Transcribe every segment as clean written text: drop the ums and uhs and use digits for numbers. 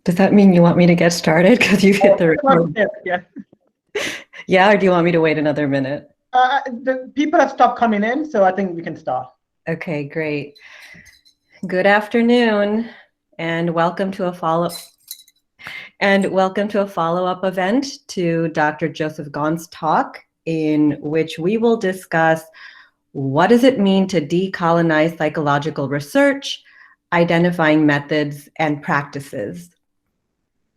Does that mean you want me to get started because you hit the record? Yeah. Yeah, or do you want me to wait another minute? The people have stopped coming in, so I think we can start. Okay, great. Good afternoon, and welcome to a follow-up event to Dr. Joseph Gaughan's talk, in which we will discuss what does it mean to decolonize psychological research, identifying methods and practices.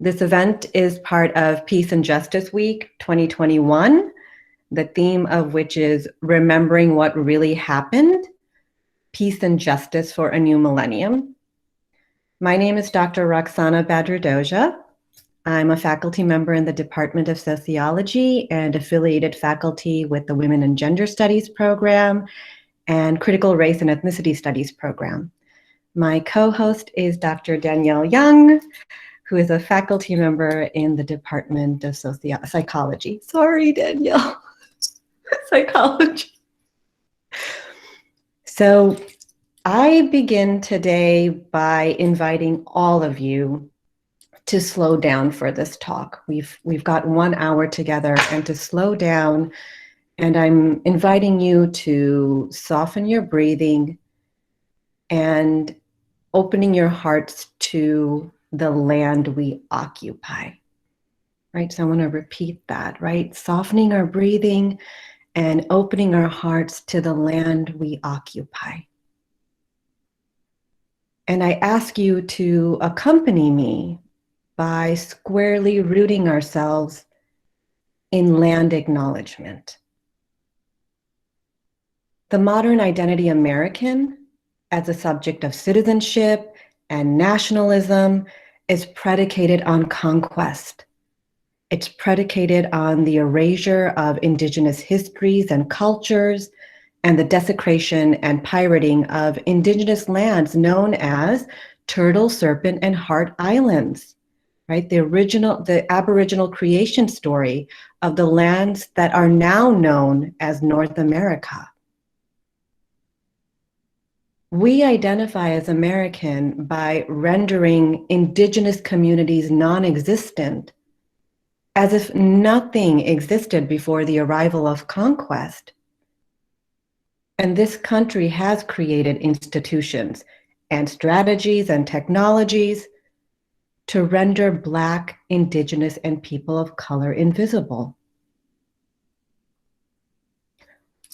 This event is part of Peace and Justice Week 2021, the theme of which is Remembering What Really Happened, Peace and Justice for a New Millennium. My name is Dr. Roxana Badrudoja. I'm a faculty member in the Department of Sociology and affiliated faculty with the Women and Gender Studies program and Critical Race and Ethnicity Studies program. My co-host is Dr. Danielle Young, who is a faculty member in the Department of Psychology. Sorry, Danielle. Psychology. So I begin today by inviting all of you to slow down for this talk. We've got 1 hour together, and to slow down, and I'm inviting you to soften your breathing and opening your hearts to the land we occupy, right? So I want to repeat that, right? Softening our breathing and opening our hearts to the land we occupy. And I ask you to accompany me by squarely rooting ourselves in land acknowledgement. The modern identity American, as a subject of citizenship and nationalism, is predicated on conquest. It's predicated on the erasure of indigenous histories and cultures and the desecration and pirating of indigenous lands known as Turtle, Serpent, and Heart Islands, right? The Aboriginal creation story of the lands that are now known as North America. We identify as American by rendering indigenous communities non-existent, as if nothing existed before the arrival of conquest. And this country has created institutions and strategies and technologies to render Black, Indigenous, and people of color invisible.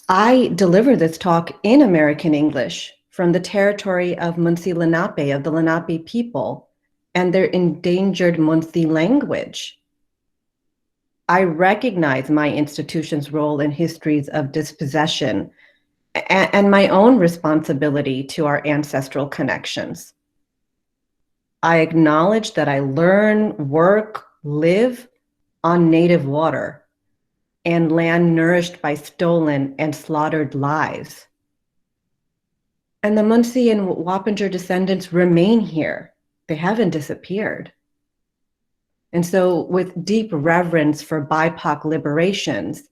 I deliver this talk in American English from the territory of Munsee Lenape, of the Lenape people, and their endangered Munsee language. I recognize my institution's role in histories of dispossession and my own responsibility to our ancestral connections. I acknowledge that I learn, work, live on native water and land nourished by stolen and slaughtered lives. And the Munsee and Wappinger descendants remain here. They haven't disappeared. And so, with deep reverence for BIPOC liberations,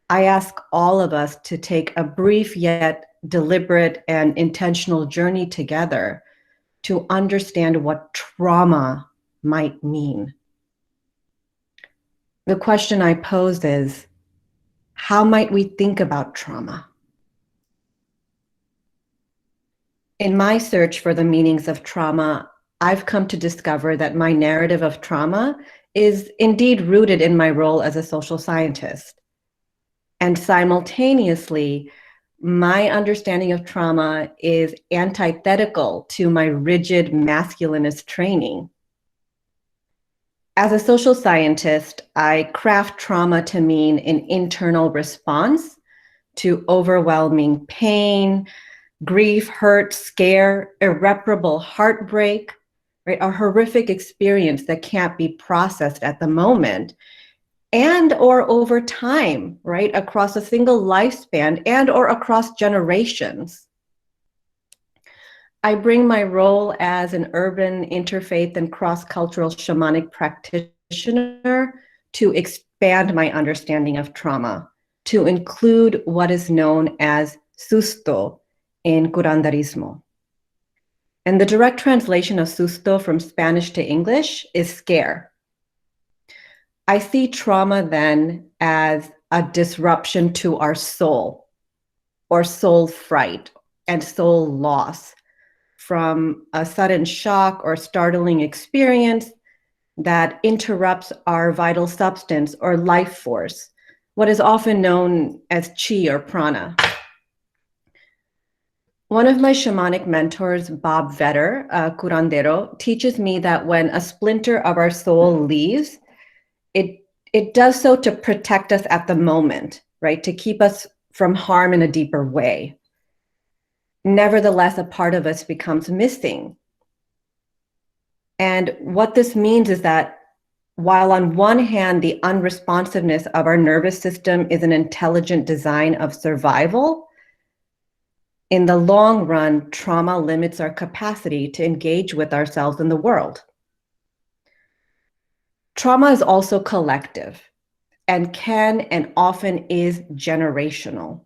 I ask all of us to take a brief yet deliberate and intentional journey together to understand what trauma might mean. The question I pose is, how might we think about trauma? In my search for the meanings of trauma, I've come to discover that my narrative of trauma is indeed rooted in my role as a social scientist. And simultaneously, my understanding of trauma is antithetical to my rigid masculinist training. As a social scientist, I craft trauma to mean an internal response to overwhelming pain, grief, hurt, scare, irreparable heartbreak, right? A horrific experience that can't be processed at the moment, and or over time, right? Across a single lifespan and or across generations. I bring my role as an urban interfaith and cross-cultural shamanic practitioner to expand my understanding of trauma, to include what is known as susto in curanderismo. And the direct translation of susto from Spanish to English is scare. I see trauma then as a disruption to our soul, or soul fright and soul loss from a sudden shock or startling experience that interrupts our vital substance or life force, what is often known as chi or prana. One of my shamanic mentors, Bob Vetter, curandero, teaches me that when a splinter of our soul leaves, it does so to protect us at the moment, right? To keep us from harm in a deeper way. Nevertheless, a part of us becomes missing. And what this means is that while on one hand, the unresponsiveness of our nervous system is an intelligent design of survival, in the long run, trauma limits our capacity to engage with ourselves in the world. Trauma is also collective and can and often is generational.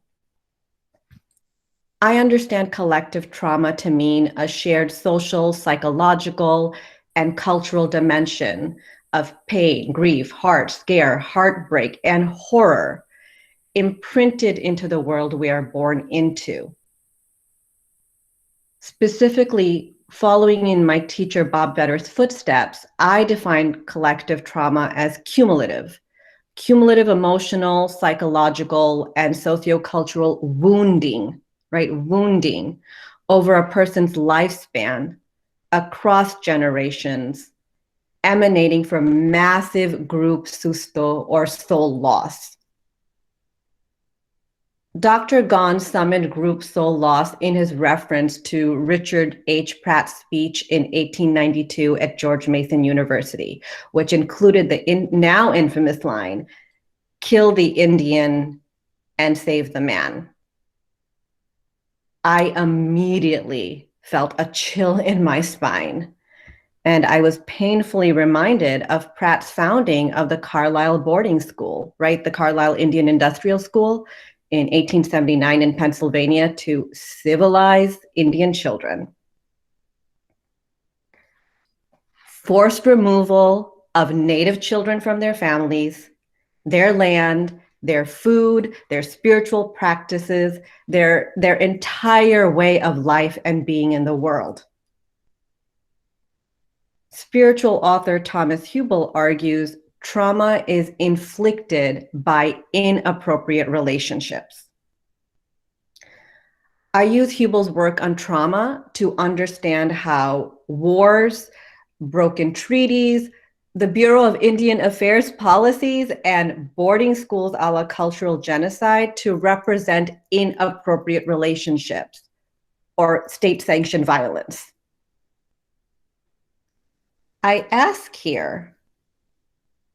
I understand collective trauma to mean a shared social, psychological, and cultural dimension of pain, grief, scare, heartbreak, and horror imprinted into the world we are born into. Specifically, following in my teacher Bob Vetter's footsteps, I define collective trauma as cumulative emotional, psychological, and sociocultural wounding, right? Wounding over a person's lifespan across generations, emanating from massive group susto or soul loss. Dr. Gahn summoned group soul loss in his reference to Richard H. Pratt's speech in 1892 at George Mason University, which included the now infamous line, "Kill the Indian and save the man." I immediately felt a chill in my spine, and I was painfully reminded of Pratt's founding of the Carlisle boarding school, right? The Carlisle Indian Industrial School in 1879 in Pennsylvania to civilize Indian children. Forced removal of Native children from their families, their land, their food, their spiritual practices, their entire way of life and being in the world. Spiritual author Thomas Hubel argues trauma is inflicted by inappropriate relationships. I use Hubel's work on trauma to understand how wars, broken treaties, the Bureau of Indian Affairs policies, and boarding schools a la cultural genocide to represent inappropriate relationships or state-sanctioned violence. I ask here,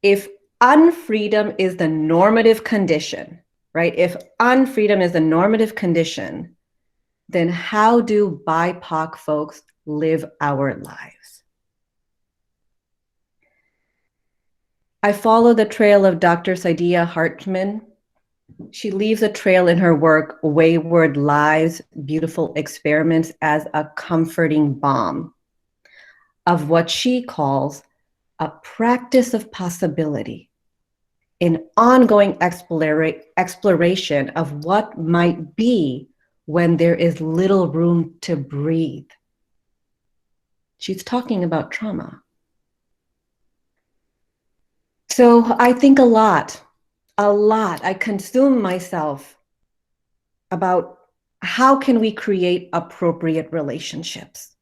if unfreedom is the normative condition, right? If unfreedom is the normative condition, then how do BIPOC folks live our lives? I follow the trail of Dr. Saidiya Hartman. She leaves a trail in her work, Wayward Lives, Beautiful Experiments, as a comforting balm of what she calls a practice of possibility, an ongoing exploration of what might be when there is little room to breathe. She's talking about trauma. So I think a lot. I consume myself about how can we create appropriate relationships?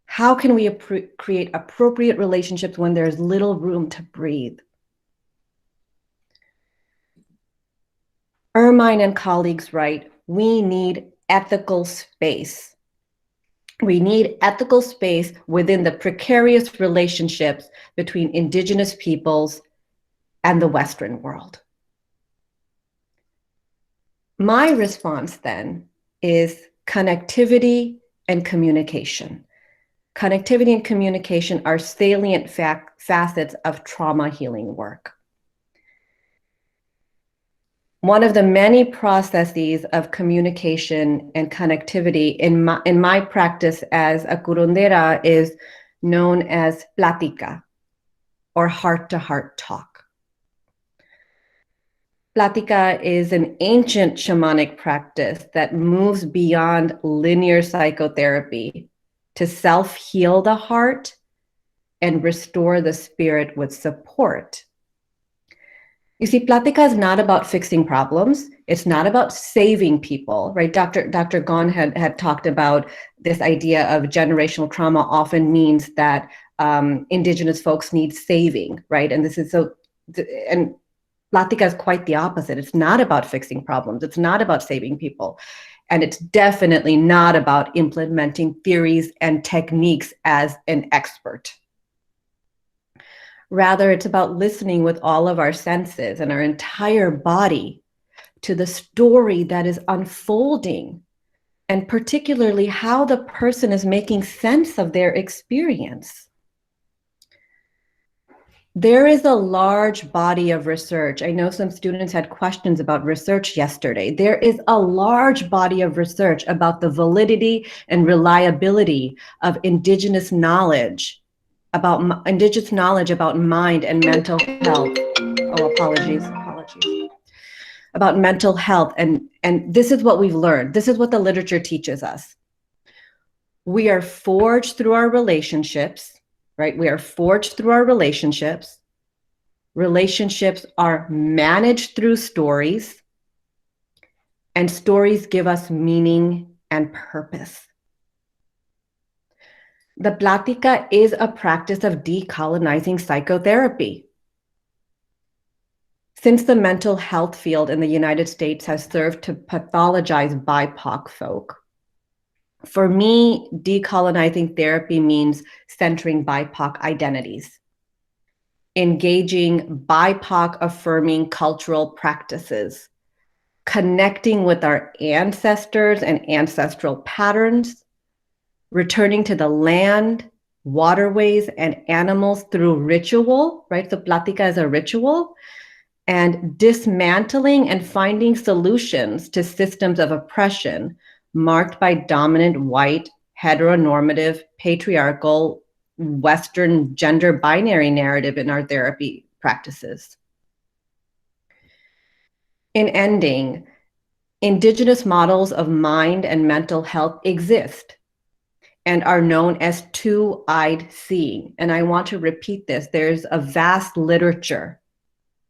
How can we create appropriate relationships when there's little room to breathe? Ermine and colleagues write, we need ethical space. We need ethical space within the precarious relationships between Indigenous peoples and the Western world. My response then is connectivity and communication. Connectivity and communication are salient facets of trauma healing work. One of the many processes of communication and connectivity in my practice as a curandera is known as plática, or heart-to-heart talk. Plática is an ancient shamanic practice that moves beyond linear psychotherapy to self-heal the heart and restore the spirit with support. You see, plática is not about fixing problems. It's not about saving people, right? Dr. Gon had talked about this idea of generational trauma often means that indigenous folks need saving, right? And this is so, and plática is quite the opposite. It's not about fixing problems. It's not about saving people. And it's definitely not about implementing theories and techniques as an expert. Rather, it's about listening with all of our senses and our entire body to the story that is unfolding, and particularly how the person is making sense of their experience. There is a large body of research. I know some students had questions about research yesterday. There is a large body of research about the validity and reliability of indigenous knowledge about mind and mental health. Oh, apologies. About mental health. And this is what we've learned. This is what the literature teaches us. We are forged through our relationships, right? We are forged through our relationships. Relationships are managed through stories, and stories give us meaning and purpose. The plática is a practice of decolonizing psychotherapy. Since the mental health field in the United States has served to pathologize BIPOC folk, for me, decolonizing therapy means centering BIPOC identities, engaging BIPOC affirming cultural practices, connecting with our ancestors and ancestral patterns, returning to the land, waterways, and animals through ritual, right? So plática is a ritual, and dismantling and finding solutions to systems of oppression marked by dominant white, heteronormative, patriarchal, Western gender binary narrative in our therapy practices. In ending, indigenous models of mind and mental health exist and are known as two-eyed seeing. And I want to repeat this. There's a vast literature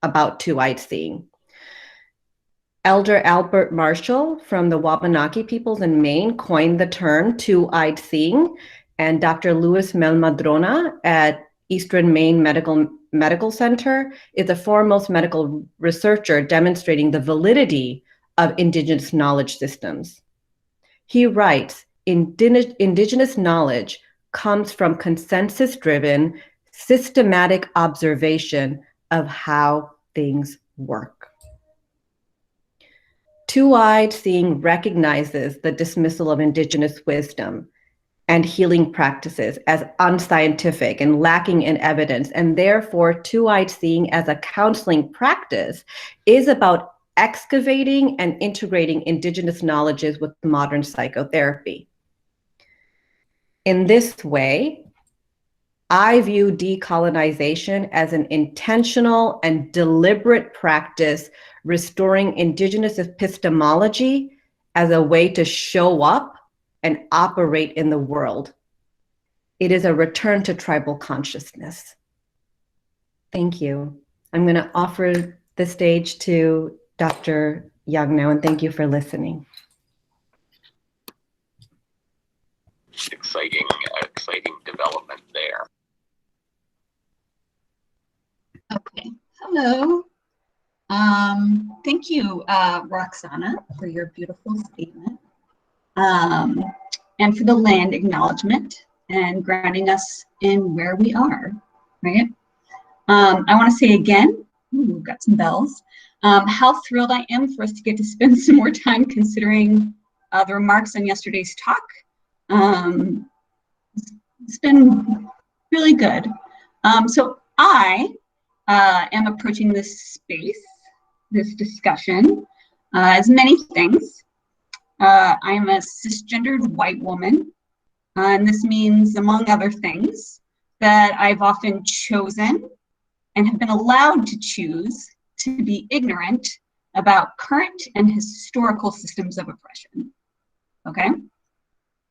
about two-eyed seeing. Elder Albert Marshall from the Wabanaki peoples in Maine coined the term two-eyed seeing, and Dr. Luis Melmadrona at Eastern Maine Medical Center is the foremost medical researcher demonstrating the validity of indigenous knowledge systems. He writes, indigenous knowledge comes from consensus-driven, systematic observation of how things work. Two-eyed seeing recognizes the dismissal of indigenous wisdom and healing practices as unscientific and lacking in evidence, and therefore two-eyed seeing as a counseling practice is about excavating and integrating indigenous knowledges with modern psychotherapy. In this way, I view decolonization as an intentional and deliberate practice restoring indigenous epistemology as a way to show up and operate in the world. It is a return to tribal consciousness. Thank you. I'm going to offer the stage to Dr. Young now, and thank you for listening. Exciting development there. Okay, hello. Thank you, Roxana, for your beautiful statement, and for the land acknowledgement and grounding us in where we are, right? I want to say again, we've got some bells, how thrilled I am for us to get to spend some more time considering the remarks on yesterday's talk. It's been really good. So I am approaching this space this discussion as many things. I am a cisgendered white woman, and this means, among other things, that I've often chosen and have been allowed to choose to be ignorant about current and historical systems of oppression. Okay?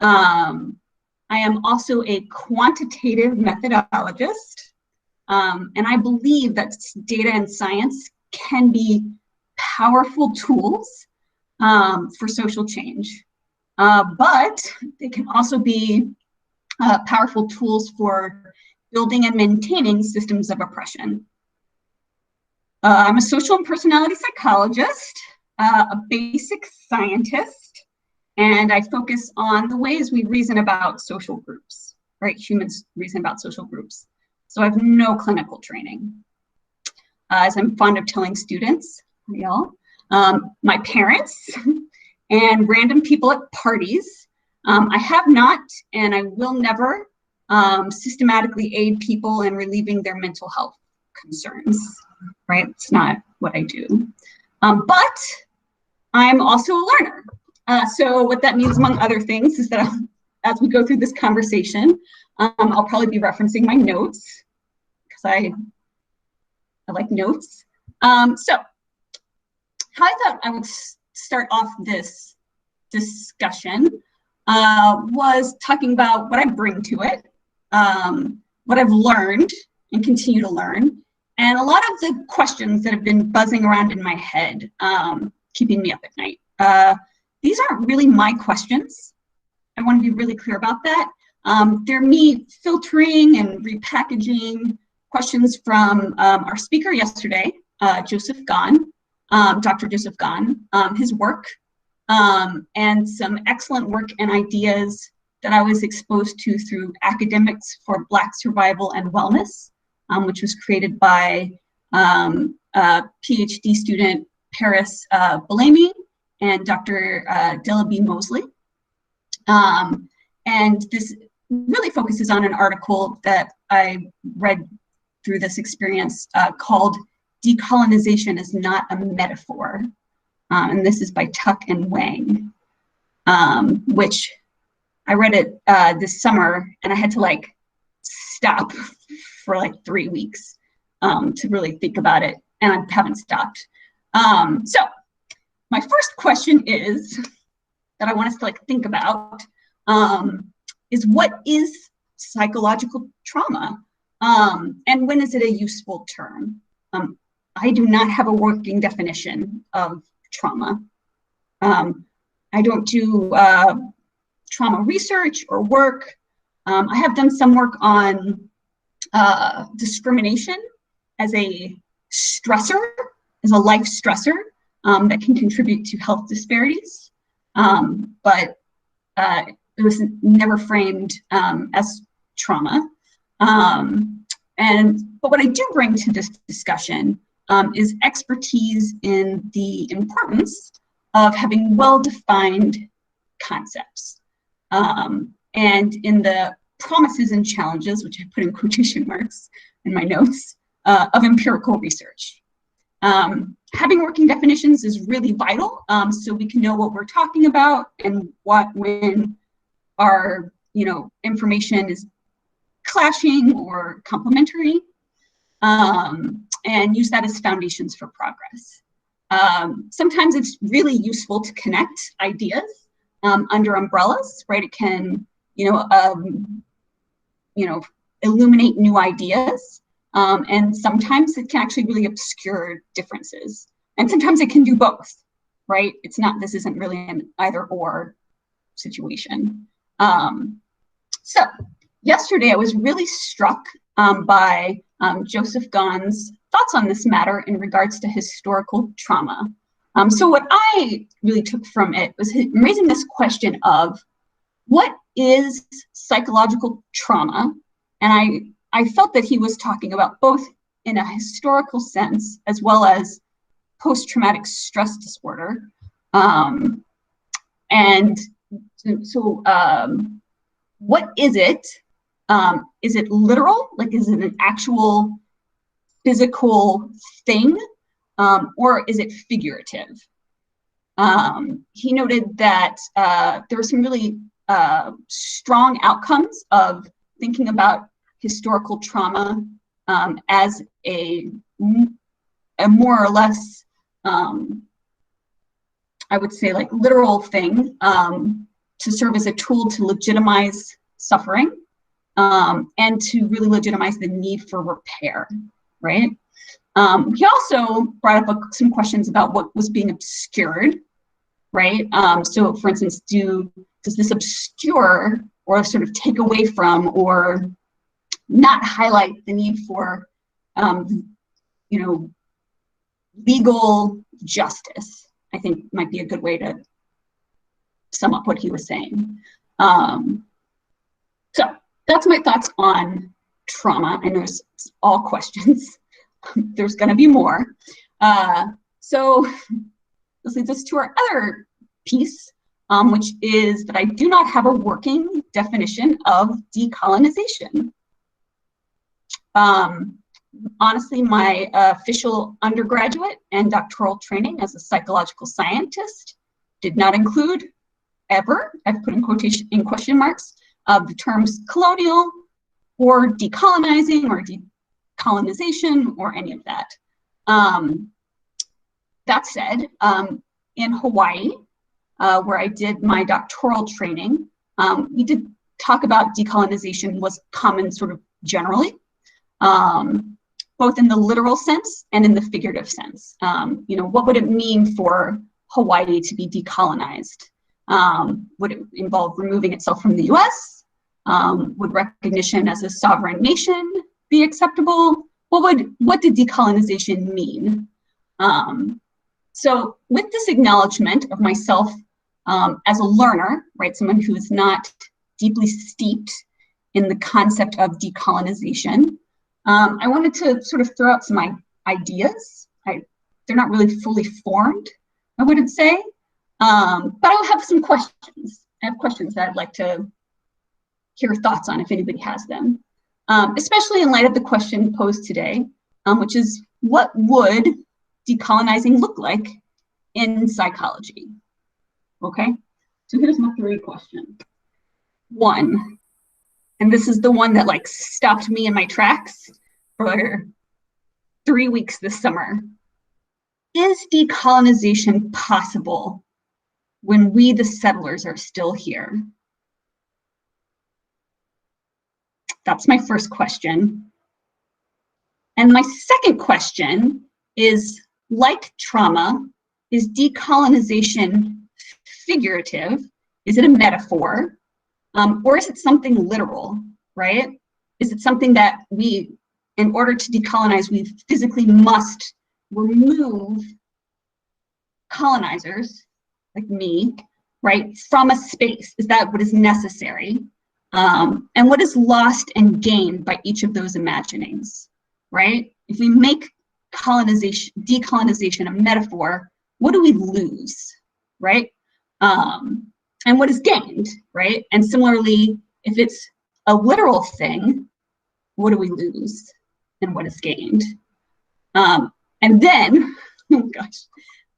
I am also a quantitative methodologist, and I believe that data and science can be powerful tools for social change, but they can also be powerful tools for building and maintaining systems of oppression. I'm a social and personality psychologist, a basic scientist, and I focus on the ways we reason about social groups, right? Humans reason about social groups. So I have no clinical training. As I'm fond of telling students, y'all, my parents and random people at parties, I have not and I will never systematically aid people in relieving their mental health concerns, right? It's not what I do. But I'm also a learner. So what that means, among other things, is that as we go through this conversation, I'll probably be referencing my notes because I like notes. So how I thought I would start off this discussion was talking about what I bring to it, what I've learned and continue to learn, and a lot of the questions that have been buzzing around in my head, keeping me up at night. These aren't really my questions. I want to be really clear about that. They're me filtering and repackaging questions from our speaker yesterday, Joseph Gahn, Dr. Joseph Gahn, his work, and some excellent work and ideas that I was exposed to through Academics for Black Survival and Wellness, which was created by PhD student Paris Bellamy and Dr. Dillaby Mosley. And this really focuses on an article that I read through this experience called Decolonization is Not a Metaphor. And this is by Tuck and Wang, which I read it this summer and I had to like stop for like 3 weeks to really think about it, and I haven't stopped. So my first question is, that I want us to like think about, is what is psychological trauma? And when is it a useful term? I do not have a working definition of trauma. I don't do trauma research or work. I have done some work on discrimination as a stressor, as a life stressor that can contribute to health disparities. But it was never framed as trauma. But what I do bring to this discussion is expertise in the importance of having well-defined concepts, and in the promises and challenges, which I put in quotation marks in my notes, of empirical research. Having working definitions is really vital, so we can know what we're talking about and when our information is clashing or complementary, and use that as foundations for progress. Sometimes it's really useful to connect ideas under umbrellas, right? It can, illuminate new ideas, and sometimes it can actually really obscure differences. And sometimes it can do both, right? This isn't really an either or situation. So yesterday I was really struck by Joseph Gahn's thoughts on this matter in regards to historical trauma. So what I really took from it was him raising this question of what is psychological trauma? And I felt that he was talking about both in a historical sense as well as post-traumatic stress disorder. What is it? Is it literal? Like, is it an actual physical thing? or is it figurative? He noted that there were some really strong outcomes of thinking about historical trauma as a more or less, I would say, like literal thing to serve as a tool to legitimize suffering and to really legitimize the need for repair, right? He also brought up some questions about what was being obscured, right? So for instance, does this obscure or sort of take away from or not highlight the need for, legal justice? I think might be a good way to sum up what he was saying. So that's my thoughts on trauma. I know it's all questions. There's going to be more. So this leads us to our other piece, which is that I do not have a working definition of decolonization. Honestly, my official undergraduate and doctoral training as a psychological scientist did not include ever, I've put in question marks, the terms colonial or decolonizing or decolonization or any of that. That said, in Hawaii, where I did my doctoral training, we did talk about decolonization was common sort of generally, both in the literal sense and in the figurative sense. What would it mean for Hawaii to be decolonized? Would it involve removing itself from the US? Would recognition as a sovereign nation be acceptable? What did decolonization mean? So with this acknowledgement of myself as a learner, right, someone who is not deeply steeped in the concept of decolonization, I wanted to sort of throw out some ideas. They're not really fully formed, I wouldn't say, but I'll have some questions. I have questions that I'd like to hear thoughts on if anybody has them, especially in light of the question posed today, which is, what would decolonizing look like in psychology? Okay, so here's my 3 questions. 1, and this is the one that like stopped me in my tracks for 3 weeks this summer. Is decolonization possible when we, the settlers, are still here? That's my first question. And my second question is, like trauma, is decolonization figurative? Is it a metaphor? Or is it something literal, right? Is it something that we, in order to decolonize, we physically must remove colonizers, like me, right, from a space? Is that what is necessary? And what is lost and gained by each of those imaginings, right? If we make decolonization a metaphor, what do we lose, right? And what is gained, right? And similarly, if it's a literal thing, what do we lose and what is gained? And then, oh gosh,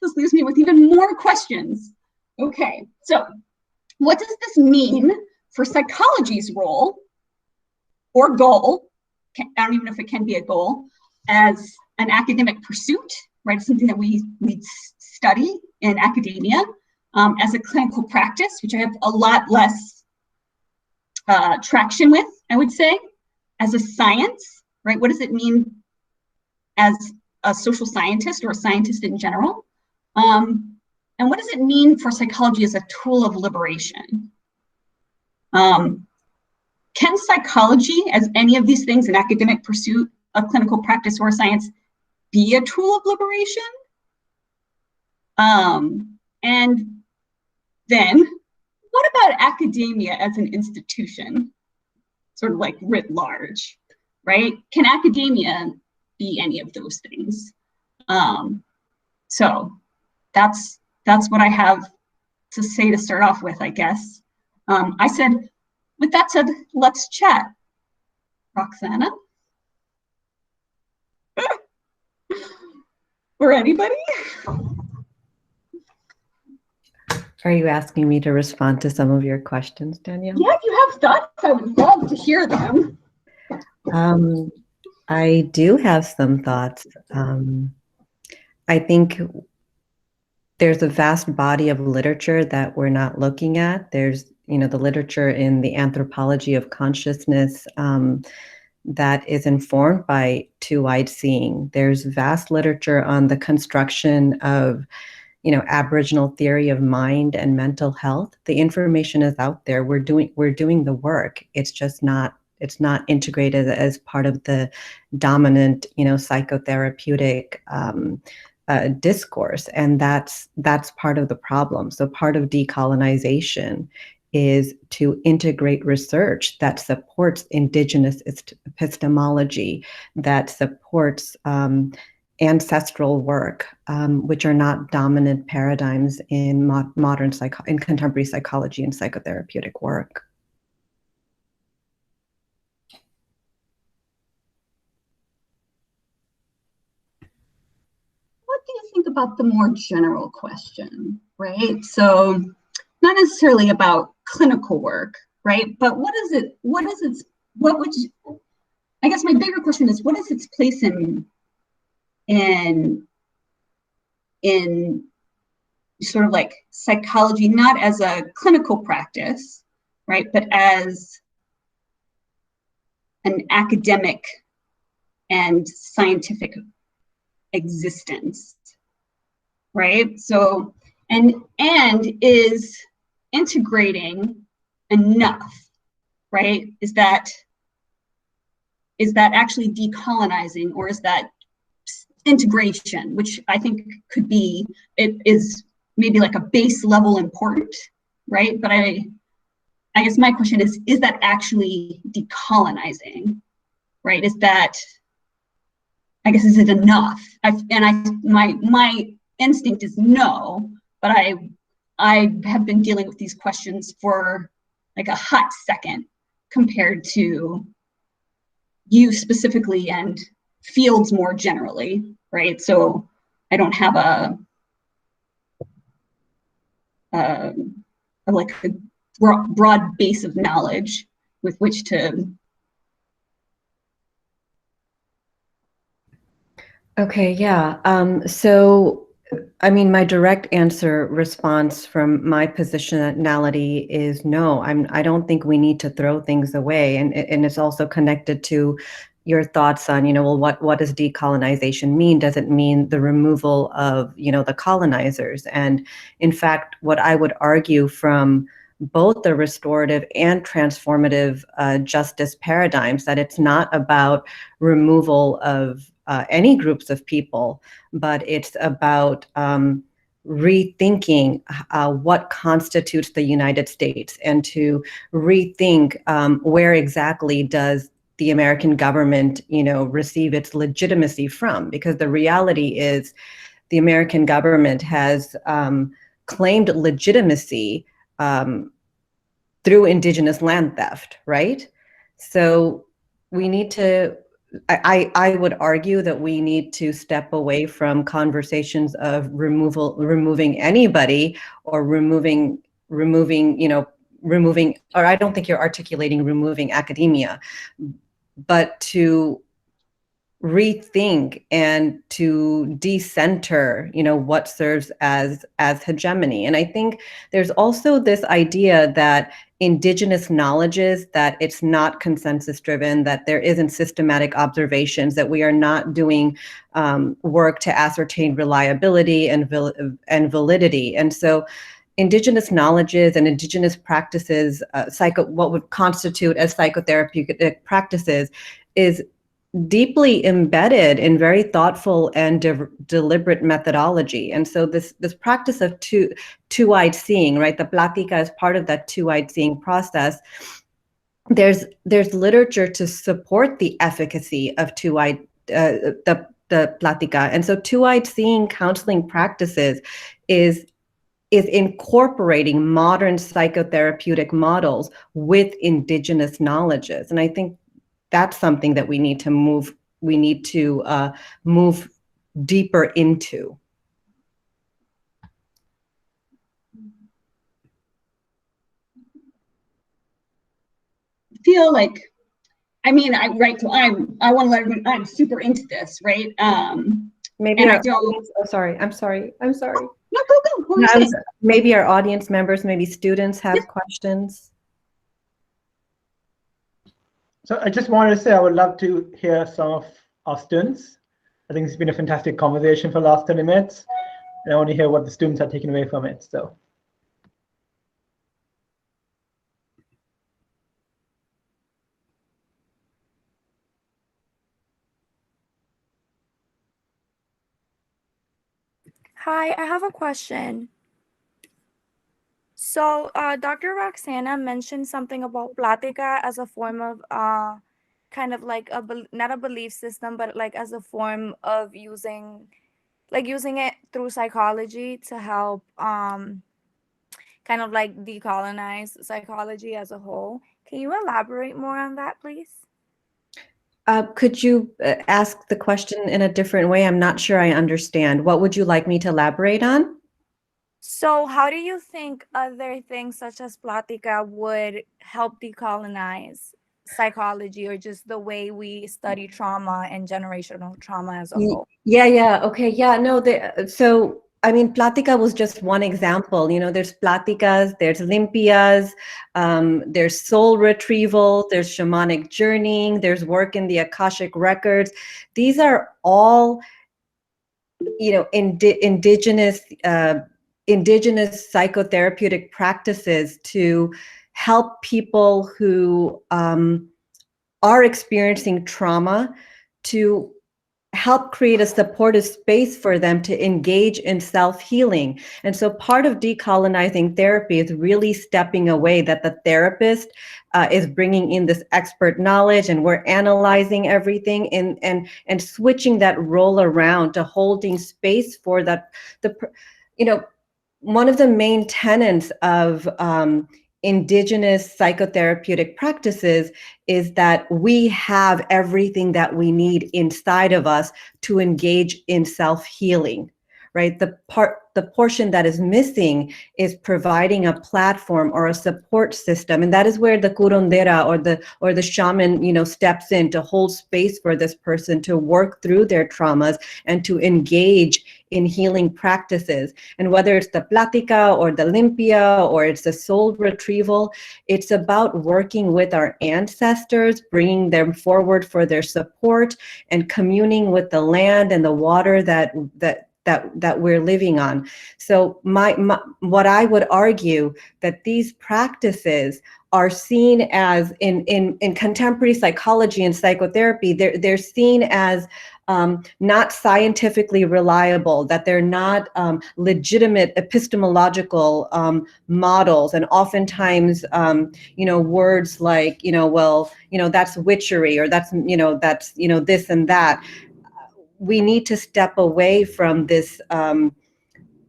this leaves me with even more questions. Okay, so what does this mean for psychology's role or goal? I don't even know if it can be a goal, as an academic pursuit, right? Something that we study in academia, as a clinical practice, which I have a lot less traction with, I would say, as a science, right? What does it mean as a social scientist or a scientist in general? And what does it mean for psychology as a tool of liberation? Can psychology, as any of these things, an academic pursuit, a clinical practice, or a science, be a tool of liberation? And then, what about academia as an institution, sort of like writ large, right? Can academia be any of those things? So that's what I have to say to start off with, I guess. I said, with that said, let's chat. Roxana? or anybody? Are you asking me to respond to some of your questions, Danielle? Yeah, if you have thoughts, I would love to hear them. I do have some thoughts. I think there's a vast body of literature that we're not looking at. There's, the literature in the anthropology of consciousness that is informed by two-eyed seeing. There's vast literature on the construction of, Aboriginal theory of mind and mental health. The information is out there. We're doing the work. It's just not integrated as part of the dominant, psychotherapeutic discourse, and that's part of the problem. So part of decolonization is to integrate research that supports indigenous epistemology, that supports ancestral work, which are not dominant paradigms in in contemporary psychology and psychotherapeutic work. What do you think about the more general question, right? So not necessarily about clinical work, right? But what would you, I guess my bigger question is, what is its place in sort of like psychology, not as a clinical practice, right? But as an academic and scientific existence, right? So, and is integrating enough, right? Is that actually decolonizing, or is that integration, which I think could be, it is maybe like a base level important, right? But I guess my question is that actually decolonizing, right? Is that, I guess, is it enough? My instinct is no, but I have been dealing with these questions for like a hot second compared to you specifically and fields more generally, right? So I don't have a broad base of knowledge with which to. Okay, yeah. So, I mean, my direct answer response from my positionality is no. I don't think we need to throw things away, and it's also connected to your thoughts on, well, what does decolonization mean? Does it mean the removal of, the colonizers? And in fact, what I would argue from both the restorative and transformative justice paradigms, that it's not about removal of any groups of people, but it's about rethinking what constitutes the United States, and to rethink where exactly does the American government, receive its legitimacy from? Because the reality is the American government has claimed legitimacy through indigenous land theft, right? So we need to, I would argue that we need to step away from conversations of removing anybody, or removing, or I don't think you're articulating removing academia, but to rethink and to decenter, what serves as hegemony. And I think there's also this idea that indigenous knowledges, that it's not consensus driven, that there isn't systematic observations, that we are not doing work to ascertain reliability and validity. And so indigenous knowledges and indigenous practices, what would constitute as psychotherapeutic practices, is deeply embedded in very thoughtful and deliberate methodology. And so this practice of two-eyed seeing, right? The plática is part of that two-eyed seeing process. There's literature to support the efficacy of two-eyed the plática. And so two-eyed seeing counseling practices is incorporating modern psychotherapeutic models with indigenous knowledges. And I think that's something that we need to move deeper into? Feel like, I mean, I want to let everyone, I'm super into this, right? Maybe and our I don't. audience, oh, sorry, I'm sorry. No, go. What were you saying? Maybe our audience members, maybe students have Yes. questions. So I just wanted to say I would love to hear some of our students. I think it's been a fantastic conversation for the last 30 minutes. And I want to hear what the students are taking away from it. So. Hi, I have a question. So, Dr. Roxana mentioned something about Platica as a form of kind of like not a belief system, but like as a form of using it through psychology to help kind of like decolonize psychology as a whole. Can you elaborate more on that, please? Could you ask the question in a different way? I'm not sure I understand. What would you like me to elaborate on? So, how do you think other things such as Platica would help decolonize psychology, or just the way we study trauma and generational trauma as a whole? Yeah. Okay. Yeah. No. So, I mean, Platica was just one example. You know, there's Platicas, there's Limpias, there's soul retrieval, there's shamanic journeying, there's work in the Akashic records. These are all, you know, indigenous psychotherapeutic practices to help people who are experiencing trauma, to help create a supportive space for them to engage in self-healing. And so part of decolonizing therapy is really stepping away, that the therapist is bringing in this expert knowledge and we're analyzing everything, and switching that role around to holding space for that. You know, one of the main tenets of indigenous psychotherapeutic practices is that we have everything that we need inside of us to engage in self-healing, right? The portion that is missing is providing a platform or a support system, and that is where the curandera or the shaman, you know, steps in to hold space for this person to work through their traumas and to engage in healing practices. And whether it's the Platica or the Limpia or it's the soul retrieval, it's about working with our ancestors, bringing them forward for their support, and communing with the land and the water that we're living on. So what I would argue, that these practices are seen as in contemporary psychology and psychotherapy, they're seen as not scientifically reliable, that they're not legitimate epistemological models. And oftentimes, you know, words like, you know, well, you know, that's witchery, or that's, you know, this and that. We need to step away from this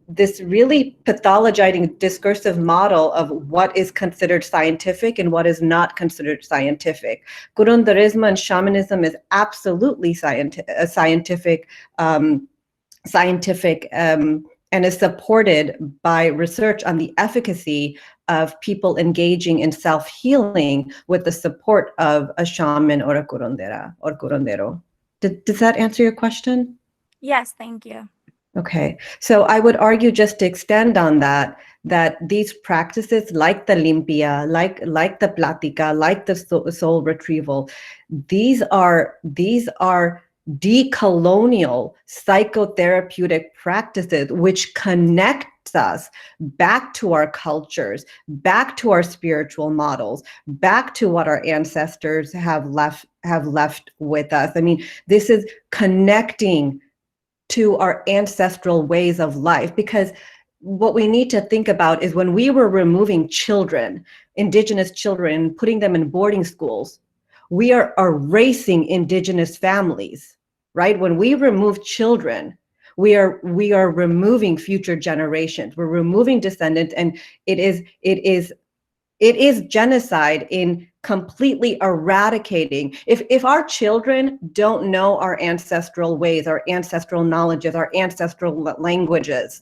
this really pathologizing discursive model of what is considered scientific and what is not considered scientific. Curanderismo and shamanism is absolutely scientific, and is supported by research on the efficacy of people engaging in self-healing with the support of a shaman or a curandera or curandero. Does that answer your question? Yes, thank you. Okay, so I would argue, just to extend on that, that these practices like the limpia, like the platica, like the soul retrieval, these are decolonial psychotherapeutic practices which connect us back to our cultures, back to our spiritual models, back to what our ancestors have left with us. I mean, this is connecting to our ancestral ways of life, because what we need to think about is when we were removing children, indigenous children, putting them in boarding schools, we are erasing indigenous families, right? When we remove children, we are removing future generations. We're removing descendants, and it is genocide in completely eradicating. If our children don't know our ancestral ways, our ancestral knowledges, our ancestral languages,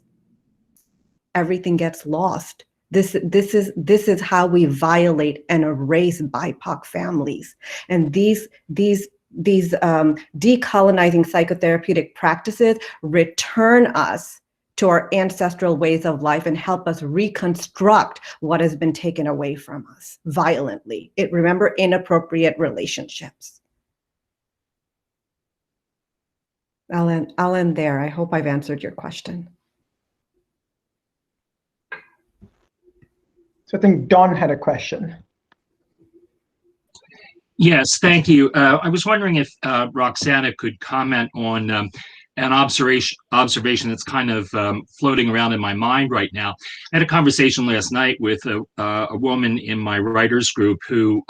everything gets lost. This is how we violate and erase BIPOC families. And these decolonizing psychotherapeutic practices return us to our ancestral ways of life and help us reconstruct what has been taken away from us violently. Remember, inappropriate relationships. I'll end there. I hope I've answered your question. So I think Don had a question. Yes, thank you. I was wondering if Roxana could comment on an observation that's kind of floating around in my mind right now. I had a conversation last night with a woman in my writers group who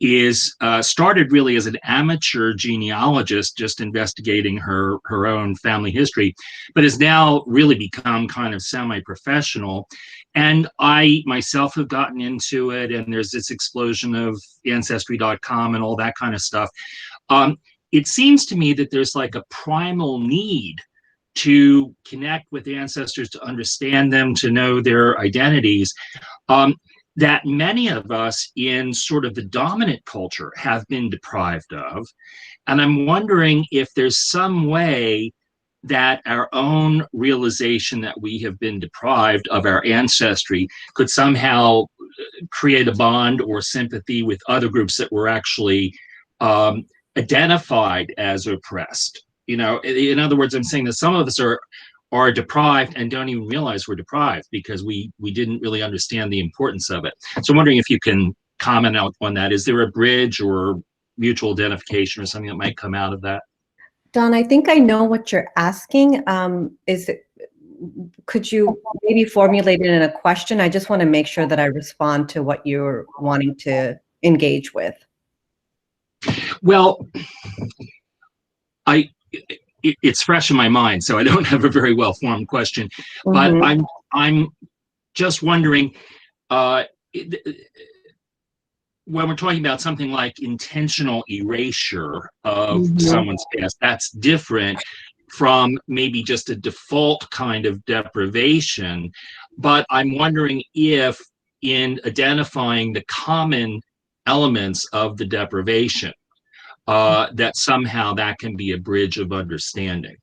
is started really as an amateur genealogist, just investigating her own family history, but has now really become kind of semi-professional. And I myself have gotten into it, and there's this explosion of Ancestry.com and all that kind of stuff. It seems to me that there's like a primal need to connect with ancestors, to understand them, to know their identities, that many of us in sort of the dominant culture have been deprived of. And I'm wondering if there's some way that our own realization that we have been deprived of our ancestry could somehow create a bond or sympathy with other groups that were actually identified as oppressed. You know, in other words, I'm saying that some of us are deprived and don't even realize we're deprived because we didn't really understand the importance of it. So I'm wondering if you can comment out on that. Is there a bridge or mutual identification or something that might come out of that? Don, I think I know what you're asking. Could you maybe formulate it in a question? I just want to make sure that I respond to what you're wanting to engage with. Well, it's fresh in my mind, so I don't have a very well-formed question. But I'm just wondering, when we're talking about something like intentional erasure of someone's past, that's different from maybe just a default kind of deprivation. But I'm wondering if in identifying the common elements of the deprivation, that somehow that can be a bridge of understanding.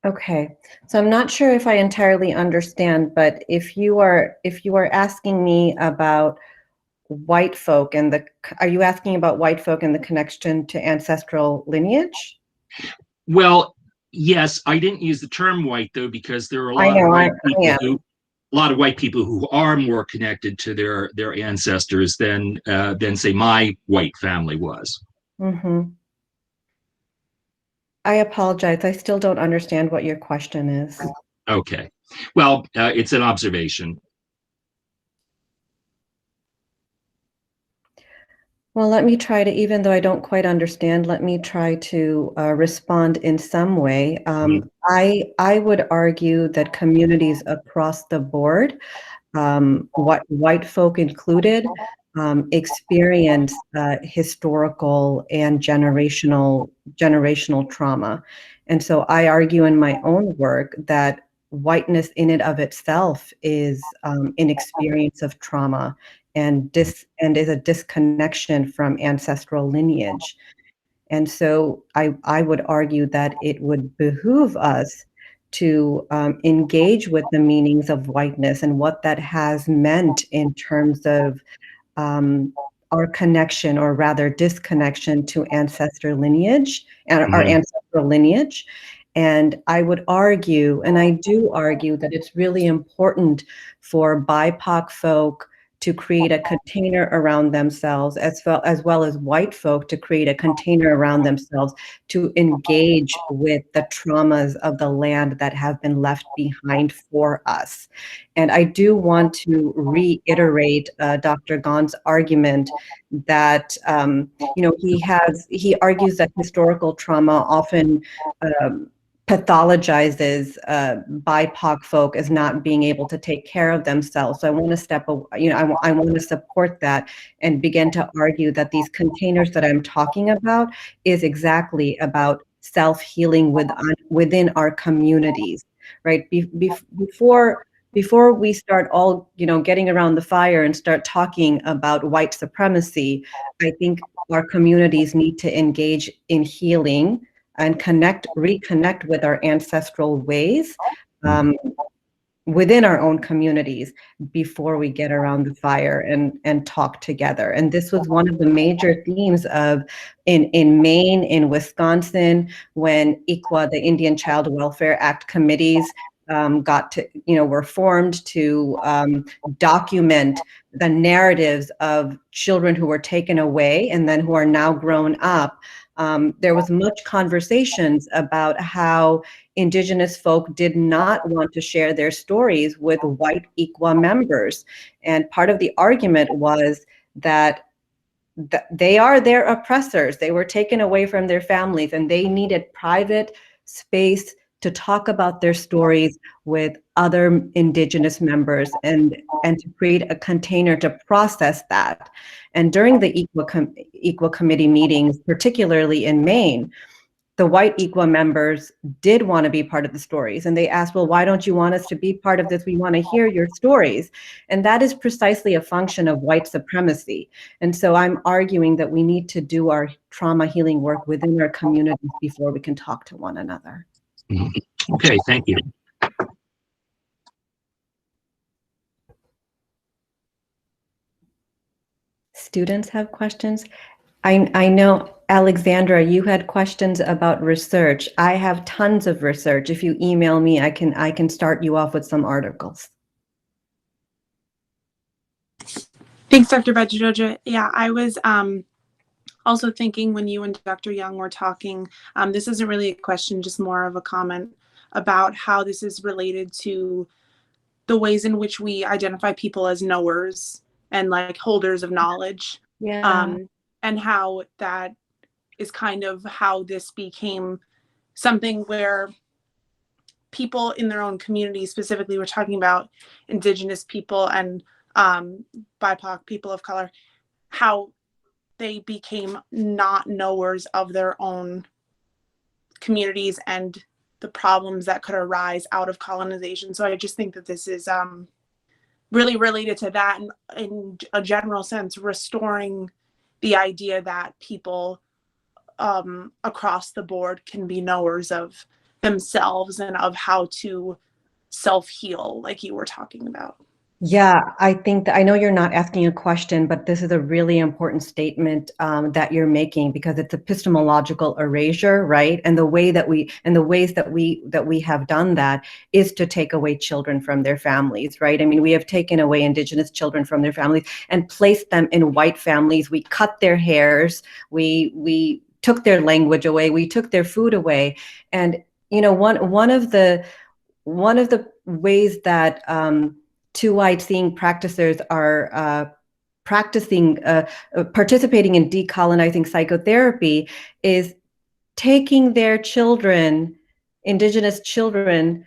Okay, so I'm not sure if I entirely understand, but if you are asking me about white folk and are you asking about white folk and the connection to ancestral lineage? Well, yes, I didn't use the term white though, because there are a lot of white people who are more connected to their ancestors than say my white family was. I apologize. I still don't understand what your question is. Okay. Well, it's an observation. Well, let me try to, even though I don't quite understand, let me try to respond in some way. I would argue that communities across the board, white folk included, experience historical and generational trauma. And so I argue in my own work that whiteness in and of itself is an experience of trauma and is a disconnection from ancestral lineage. And so I would argue that it would behoove us to engage with the meanings of whiteness and what that has meant in terms of our connection, or rather disconnection, to ancestor lineage and our ancestral lineage. And I would argue, and I do argue, that it's really important for BIPOC folk to create a container around themselves, as well as white folk to create a container around themselves to engage with the traumas of the land that have been left behind for us. And I do want to reiterate Dr. Gahn's argument that he argues that historical trauma often pathologizes BIPOC folk as not being able to take care of themselves. So I want to step, I want to support that and begin to argue that these containers that I'm talking about is exactly about self-healing within our communities, right? Before we start all, getting around the fire and start talking about white supremacy, I think our communities need to engage in healing and reconnect with our ancestral ways within our own communities before we get around the fire and talk together. And this was one of the major themes in Maine, in Wisconsin, when ICWA, the Indian Child Welfare Act committees, were formed to document the narratives of children who were taken away and then who are now grown up. There was much conversations about how Indigenous folk did not want to share their stories with white ICWA members. And part of the argument was that they are their oppressors. They were taken away from their families and they needed private space to talk about their stories with other Indigenous members and to create a container to process that. And during the ICWA committee meetings, particularly in Maine, the white ICWA members did want to be part of the stories. And they asked, well, why don't you want us to be part of this? We want to hear your stories. And that is precisely a function of white supremacy. And so I'm arguing that we need to do our trauma healing work within our communities before we can talk to one another. Okay, thank you. Students have questions. I know, Alexandra, you had questions about research. I have tons of research. If you email me, I can start you off with some articles. Thanks, Dr. Bajadoja. Yeah, I was also thinking when you and Dr. Young were talking, this isn't really a question, just more of a comment about how this is related to the ways in which we identify people as knowers and like holders of knowledge. Yeah. And how that is kind of how this became something where people in their own community, specifically we're talking about Indigenous people and BIPOC people of color, how they became not knowers of their own communities and the problems that could arise out of colonization. So I just think that this is really related to that, and in a general sense, restoring the idea that people across the board can be knowers of themselves and of how to self-heal, like you were talking about. Yeah, I think that I know you're not asking a question, but this is a really important statement that you're making, because it's epistemological erasure, right? And the ways that we have done that is to take away children from their families, right? I mean, we have taken away Indigenous children from their families and placed them in white families. We cut their hairs, we took their language away, we took their food away, and one of the ways that two white seeing practitioners are participating in decolonizing psychotherapy is taking their children, Indigenous children,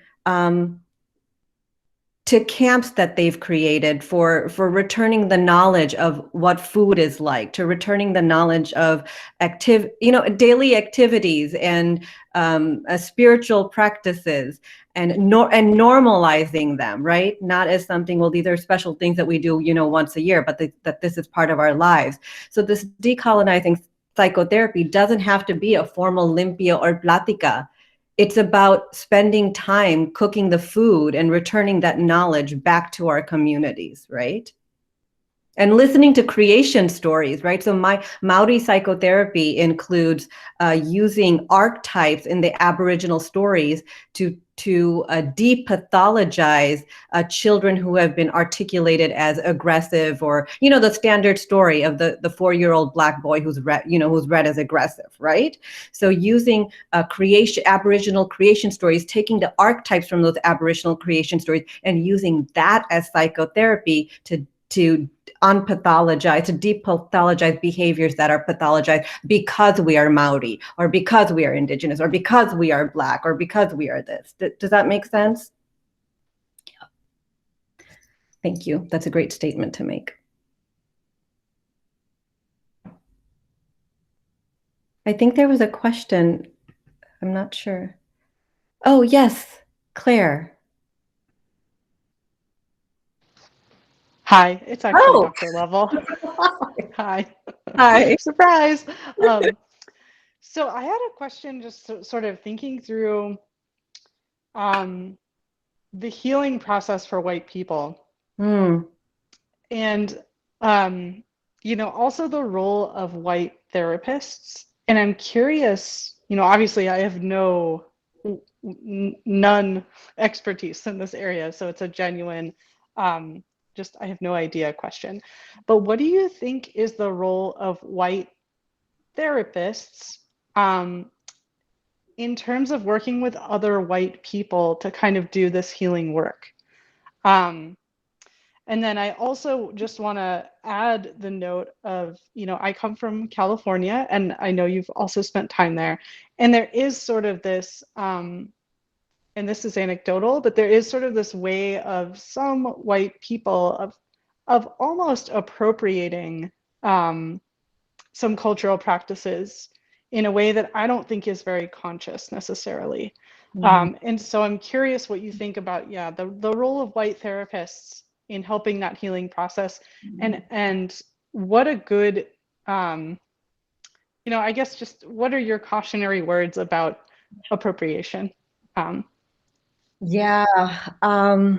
to camps that they've created for returning the knowledge of what food is like, to returning the knowledge of daily activities and spiritual practices, and normalizing them, right? Not as something, well, these are special things that we do, once a year, but that this is part of our lives. So this decolonizing psychotherapy doesn't have to be a formal limpia or plática. It's about spending time cooking the food and returning that knowledge back to our communities, right? And listening to creation stories, right? So my Maori psychotherapy includes using archetypes in the Aboriginal stories to depathologize children who have been articulated as aggressive, or the standard story of the 4-year-old Black boy who's read as aggressive, right? So using Aboriginal creation stories, taking the archetypes from those Aboriginal creation stories and using that as psychotherapy to to unpathologize, to depathologize behaviors that are pathologized because we are Maori, or because we are Indigenous, or because we are Black, or because we are this. Does that make sense? Thank you. That's a great statement to make. I think there was a question. I'm not sure. Oh, yes, Claire. Hi, it's actually Oh. Dr. Lovell. Hi. Hi. Surprise. So I had a question, just sort of thinking through the healing process for white people. And, also the role of white therapists. And I'm curious, obviously I have none expertise in this area, so it's a genuine, I have no idea question. But what do you think is the role of white therapists in terms of working with other white people to kind of do this healing work? And then I also just want to add the note of, I come from California, and I know you've also spent time there. And there is sort of this, and this is anecdotal, but there is sort of this way of some white people of almost appropriating some cultural practices in a way that I don't think is very conscious necessarily. And so I'm curious what you think about, the role of white therapists in helping that healing process, and what a good, I guess just what are your cautionary words about appropriation? Yeah, I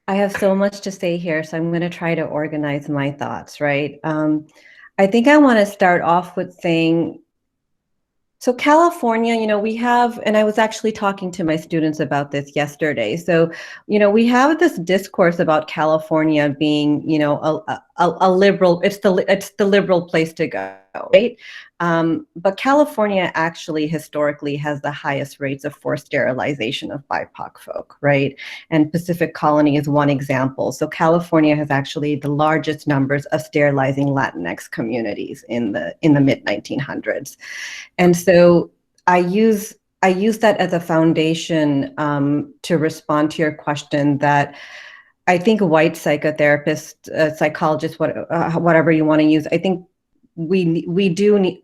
have so much to say here, so I'm going to try to organize my thoughts, right? I think I want to start off with saying, so California, we have, and I was actually talking to my students about this yesterday. So, we have this discourse about California being, a liberal, it's the liberal place to go, right? But California actually historically has the highest rates of forced sterilization of BIPOC folk, right? And Pacific Colony is one example. So California has actually the largest numbers of sterilizing Latinx communities in the mid 1900s. And so I use that as a foundation to respond to your question, that I think white psychotherapists, psychologists, whatever you want to use, I think we do need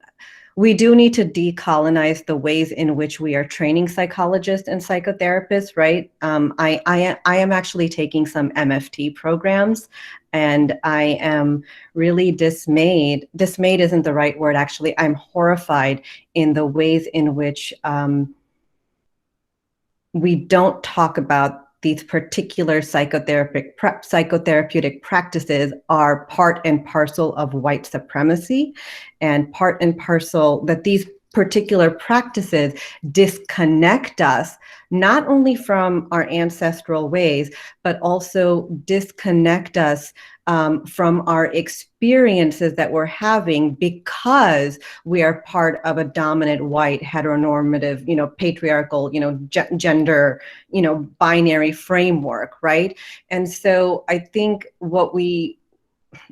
to decolonize the ways in which we are training psychologists and psychotherapists, right? I am actually taking some MFT programs, and I am really dismayed. Dismayed isn't the right word, actually. I'm horrified in the ways in which we don't talk about these particular psychotherapeutic practices are part and parcel of white supremacy, and part and parcel that these particular practices disconnect us not only from our ancestral ways, but also disconnect us from our experiences that we're having because we are part of a dominant white heteronormative, patriarchal, gender, binary framework, right? And so I think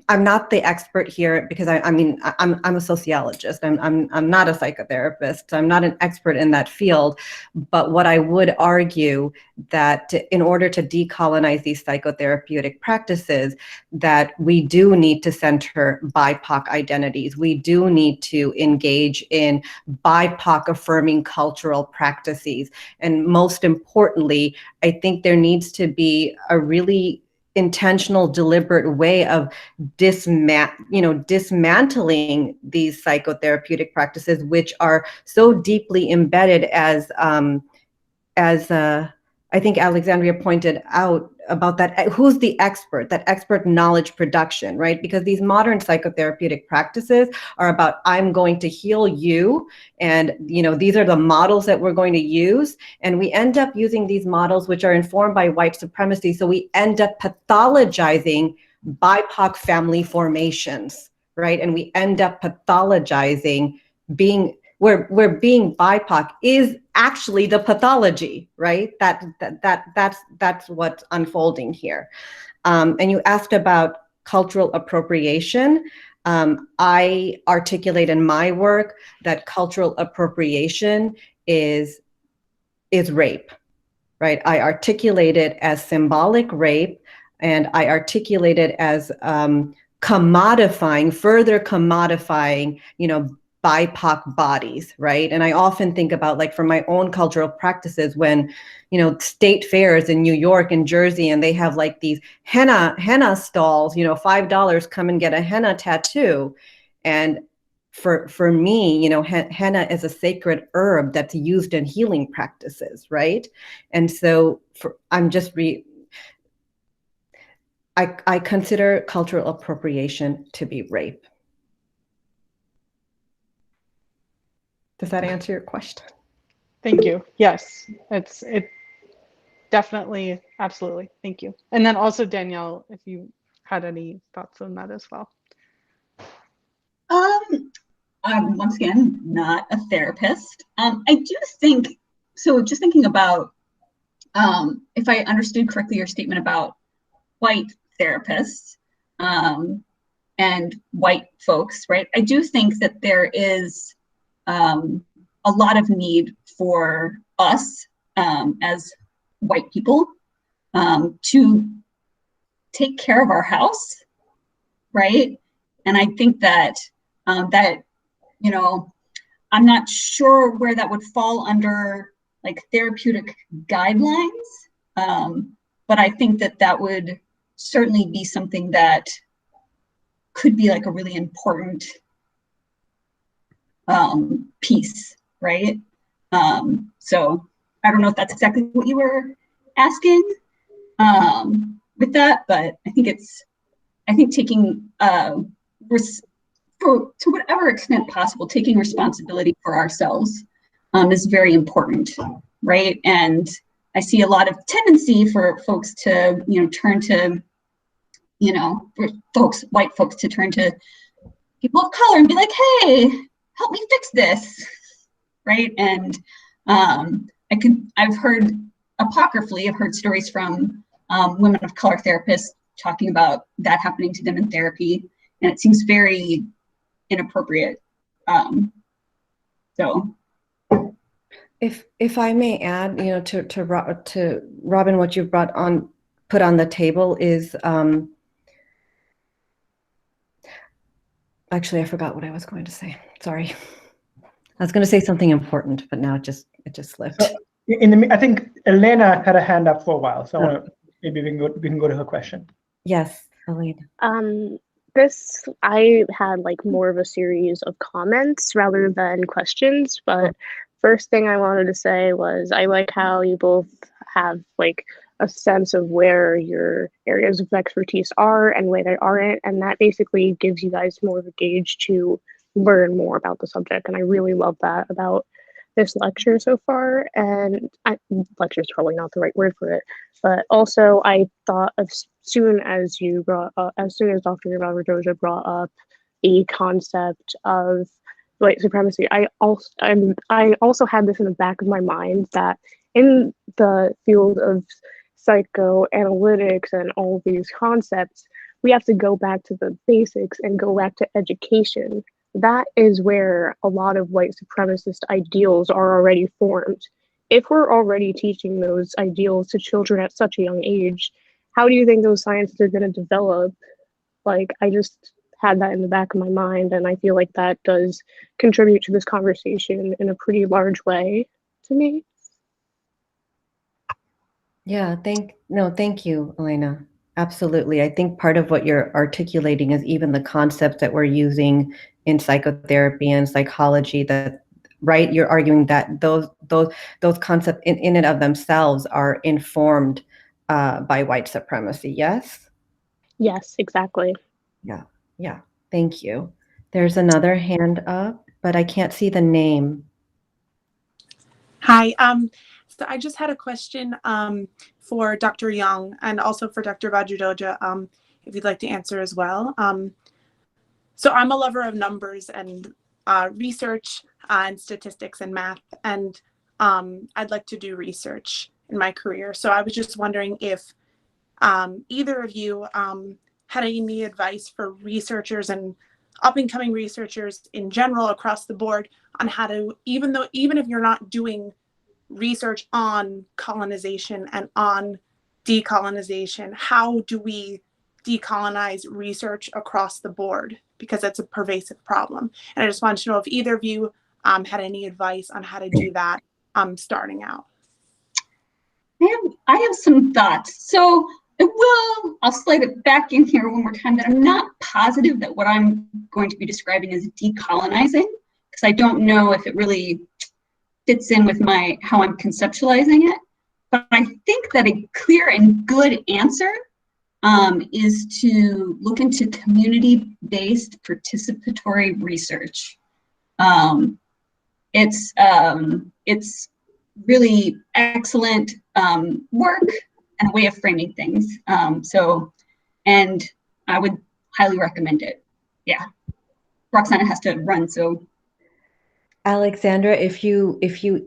I'm not the expert here because I'm a sociologist. I'm not a psychotherapist. So I'm not an expert in that field. But what I would argue that in order to decolonize these psychotherapeutic practices, that we do need to center BIPOC identities. We do need to engage in BIPOC affirming cultural practices. And most importantly, I think there needs to be a really intentional, deliberate way of dismantling these psychotherapeutic practices, which are so deeply embedded, as I think Alexandria pointed out about that. Who's the expert? That expert knowledge production, right? Because these modern psychotherapeutic practices are about, I'm going to heal you, and these are the models that we're going to use, and we end up using these models which are informed by white supremacy. So we end up pathologizing BIPOC family formations, right? And we end up pathologizing where being BIPOC is actually the pathology, right? That's what's unfolding here. And you asked about cultural appropriation. I articulate in my work that cultural appropriation is rape, right? I articulate it as symbolic rape, and I articulate it as commodifying, further commodifying, BIPOC bodies, right? And I often think about, like, from my own cultural practices, when, state fairs in New York and Jersey, and they have like these henna stalls, $5, come and get a henna tattoo. And for me, henna is a sacred herb that's used in healing practices, right? And so I consider cultural appropriation to be rape. Does that answer your question? Thank you. Yes, it definitely, absolutely. Thank you. And then also Danielle, if you had any thoughts on that as well. I'm once again not a therapist. I do think so. Just thinking about if I understood correctly your statement about white therapists and white folks, right? I do think that there is a lot of need for us as white people to take care of our house, right? And I think that I'm not sure where that would fall under like therapeutic guidelines, but I think that would certainly be something that could be like a really important piece, right? So I don't know if that's exactly what you were asking with that, but I think taking to whatever extent possible, taking responsibility for ourselves is very important, right? And I see a lot of tendency for folks to, turn to, white folks to turn to people of color and be like, hey, help me fix this, right? And I've heard apocryphally, I've heard stories from women of color therapists talking about that happening to them in therapy, and it seems very inappropriate. So, if I may add, to Robin, what you put on the table is actually, I forgot what I was going to say. Sorry, I was going to say something important, but now it just slipped. So I think Elena had a hand up for a while, so maybe we can go to her question. Yes, Elena. I had like more of a series of comments rather than questions, but first thing I wanted to say was I like how you both have like a sense of where your areas of expertise are and where they aren't, and that basically gives you guys more of a gauge to learn more about the subject. And I really love that about this lecture so far. And lecture is probably not the right word for it, but also I thought as soon as Dr. Raverdoja brought up the concept of white supremacy, I also had this in the back of my mind that in the field of psychoanalytics and all of these concepts, we have to go back to the basics and go back to education. That is where a lot of white supremacist ideals are already formed. If we're already teaching those ideals to children at such a young age, how do you think those sciences are going to develop? Like, I just had that in the back of my mind, and I feel like that does contribute to this conversation in a pretty large way to me. Yeah, thank you, Elena. Absolutely. I think part of what you're articulating is even the concepts that we're using in psychotherapy and psychology, that, right, you're arguing that those concepts in and of themselves are informed by white supremacy. Yes? Yes, exactly. Yeah. Thank you. There's another hand up, but I can't see the name. Hi. So I just had a question for Dr. Young and also for Dr. Raverdoja, if you'd like to answer as well. So I'm a lover of numbers and research and statistics and math, and I'd like to do research in my career. So I was just wondering if either of you had any advice for researchers and up and coming researchers in general across the board on how to, even if you're not doing research on colonization and on decolonization, how do we decolonize research across the board? Because that's a pervasive problem. And I just wanted to know if either of you had any advice on how to do that starting out. I have some thoughts. So I'll slide it back in here one more time that I'm not positive that what I'm going to be describing is decolonizing, because I don't know if it really fits in with how I'm conceptualizing it. But I think that a clear and good answer is to look into community-based participatory research. It's really excellent work and a way of framing things. And I would highly recommend it. Yeah, Roxana has to run, so. Alexandra, if you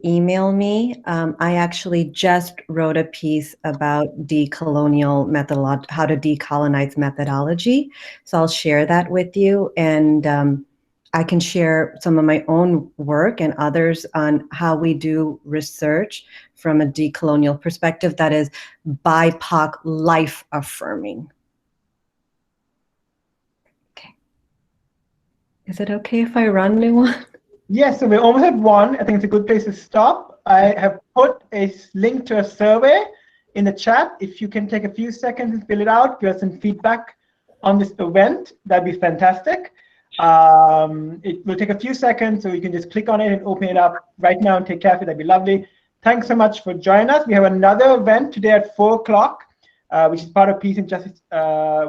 email me, I actually just wrote a piece about decolonial methodology, how to decolonize methodology. So I'll share that with you, and I can share some of my own work and others on how we do research from a decolonial perspective that is BIPOC life affirming. Okay. Is it okay if I run, Luan? Yes, so we're almost at 1. I think it's a good place to stop. I have put a link to a survey in the chat. If you can take a few seconds and fill it out, give us some feedback on this event, that'd be fantastic. It will take a few seconds, so you can just click on it and open it up right now and take care of it. That'd be lovely. Thanks so much for joining us. We have another event today at 4 o'clock, which is part of Peace and Justice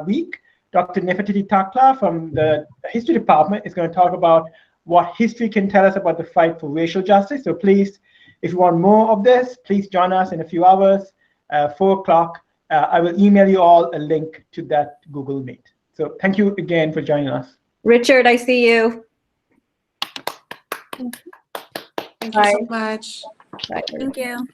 Week. Dr. Nefertiti Takla from the History Department is going to talk about what history can tell us about the fight for racial justice. So please, if you want more of this, please join us in a few hours, 4 o'clock. I will email you all a link to that Google Meet. So thank you again for joining us. Richard, I see you. Thank you so much. Bye. Thank you.